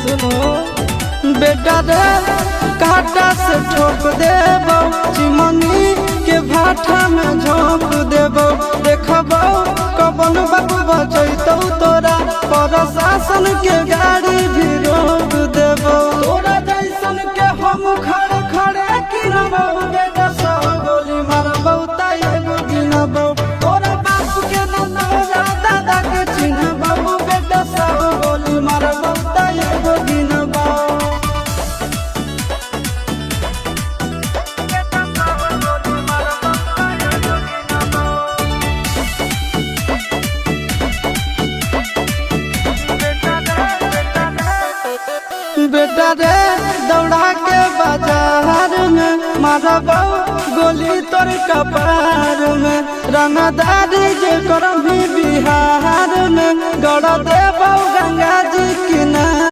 सुनो बेटा रे काटा से ठोक देबो, चिमनी के भाटा में झोंक देबो। देखबो कबन बाबू बचैतौ तोरा, प्रशासन के गाड़ी भी रोक देबो। तोरा जैसन के हम खड़े खड़े गिनबो, बेटा सौ गोली मारबो त एगो गिनबो। तोरा बाप के न तोरा दादा के चिन्हबो, बेटा सौ गोली मारबो त एगो गिनबो। बेटा रे दौड़ा के बाजार में मारबो गोली तोर कपार में। रंगदारी जे करम भी बिहार में, गड़ देबो गंगा जी किनारे।